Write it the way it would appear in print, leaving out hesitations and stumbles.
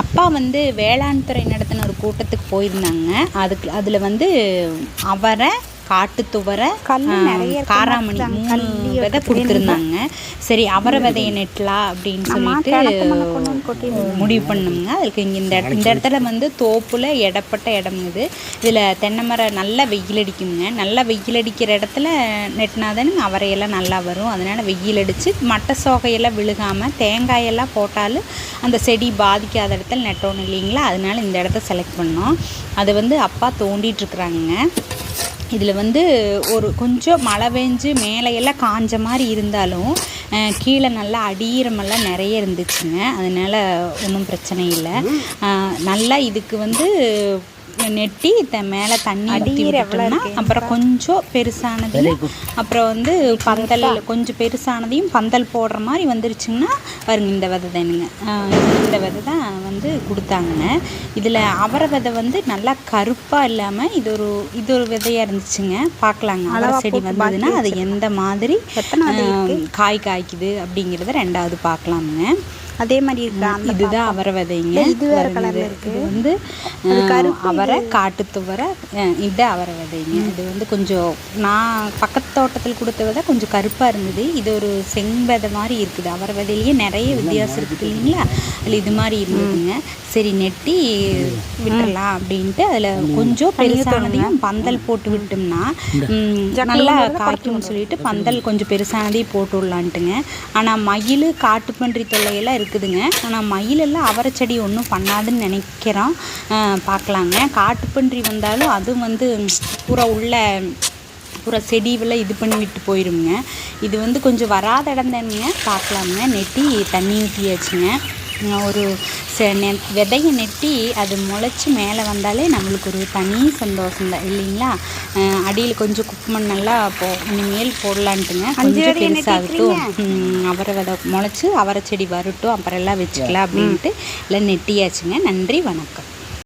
அப்பா வந்து வேளாண் துறை நடத்தின ஒரு கூட்டத்துக்கு போயிருந்தாங்க. அதில் வந்து அவரை, காட்டுத்துவரை, காராமணி 3 விதை கொடுத்துருந்தாங்க. சரி, அவரை விதையை நெட்டலாம் அப்படின்னு சொல்லிட்டு முடிவு பண்ணோம்ங்க. அதுக்கு இந்த இடத்துல வந்து தோப்புல இடப்பட்ட இடம் இது. இதில் தென்னை மரம் நல்லா வெயில் அடிக்குங்க. நல்லா வெயில் அடிக்கிற இடத்துல நெட்டினாதானுங்க அவரையெல்லாம் நல்லா வரும். அதனால் வெயில் அடித்து மட்டை சோகையெல்லாம் விழுகாமல் தேங்காயெல்லாம் போட்டாலும் அந்த செடி பாதிக்காத இடத்துல நெட்டணும் இல்லைங்களா. அதனால இந்த இடத்த செலக்ட் பண்ணோம். அதை வந்து அப்பா தோண்டிகிட்ருக்குறாங்க. இதில் வந்து ஒரு கொஞ்சம் மழை பெஞ்சு மேலையெல்லாம் காஞ்ச மாதிரி இருந்தாலும் கீழே நல்லா அடியீரமெல்லாம் நிறைய இருந்துச்சுங்க. அதனால் ஒன்றும் பிரச்சனை இல்லை. நல்லா இதுக்கு வந்து நெட்டி மேலே தண்ணி ஊற்றி விட்டோம்னா அப்புறம் கொஞ்சம் பெருசானதையும் அப்புறம் வந்து பந்தல் கொஞ்சம் பெருசானதையும் பந்தல் போடுற மாதிரி வந்துருச்சுங்கன்னா பாருங்க, இந்த விதை தானுங்க. இந்த விதை தான் வந்து கொடுத்தாங்க. இதில் அவரை விதை வந்து நல்லா கருப்பாக இல்லாமல் இது ஒரு விதையாக இருந்துச்சுங்க. பார்க்கலாங்க. அவரை செடி வந்ததுன்னா அது எந்த மாதிரி காய் காய்க்குது அப்படிங்கிறத 2வது பார்க்கலாமுங்க. அதே மாதிரி இருக்கு. இதுதான் அவரை விதைங்க. இது வேற கலர்ல இருக்கு. இது வந்து அவரை, காட்டுத்துவரை, இது அவரை விதைங்க. இது வந்து கொஞ்சம் நான் பக்கத்து தோட்டத்தில் கொடுத்த விதை கொஞ்சம் கருப்பாக இருந்தது. இது ஒரு செங்கதை மாதிரி இருக்குது. அவரை விதையிலேயே நிறைய வித்தியாசம் இருக்குது இல்லைங்களா. அதில் இது மாதிரி இருந்ததுங்க. சரி, நெட்டி விட்டுடலாம் அப்படின்ட்டு அதில் கொஞ்சம் பெருசானதையும் பந்தல் போட்டு விட்டோம்னா நல்லா காய்க்கும்னு சொல்லிட்டு பந்தல் கொஞ்சம் பெருசானதையும் போட்டு விடலான்ட்டுங்க. ஆனால் மயில், காட்டுப்பன்றி தொல்லையெல்லாம் இருக்குதுங்க. ஆனால் மயிலெல்லாம் அவரை செடி ஒன்றும் பண்ணாதுன்னு நினைக்கிறோம். பார்க்கலாங்க. காட்டுப்பன்றி வந்தாலும் அதுவும் வந்து பூரா செடிவில் இது பண்ணி விட்டு போயிருங்க. இது வந்து கொஞ்சம் வராத இடம் தானுங்க. பார்க்கலாமுங்க. நெட்டி தண்ணி ஊற்றியாச்சுங்க. ஒரு விதையை நெட்டி அது முளைச்சி மேலே வந்தாலே நம்மளுக்கு ஒரு தனி சந்தோஷம் தான் இல்லைங்களா. அடியில் கொஞ்சம் குப்பமண்ணெல்லாம் இனிமேல் போடலான்ட்டுங்க. கொஞ்சம் பெருசாகட்டும், அவரை விதை முளைச்சி அவரை செடி வரட்டும், அப்புறம் எல்லாம் வச்சுக்கலாம் அப்படின்ட்டு எல்லாம் நெட்டியாச்சுங்க. நன்றி, வணக்கம்.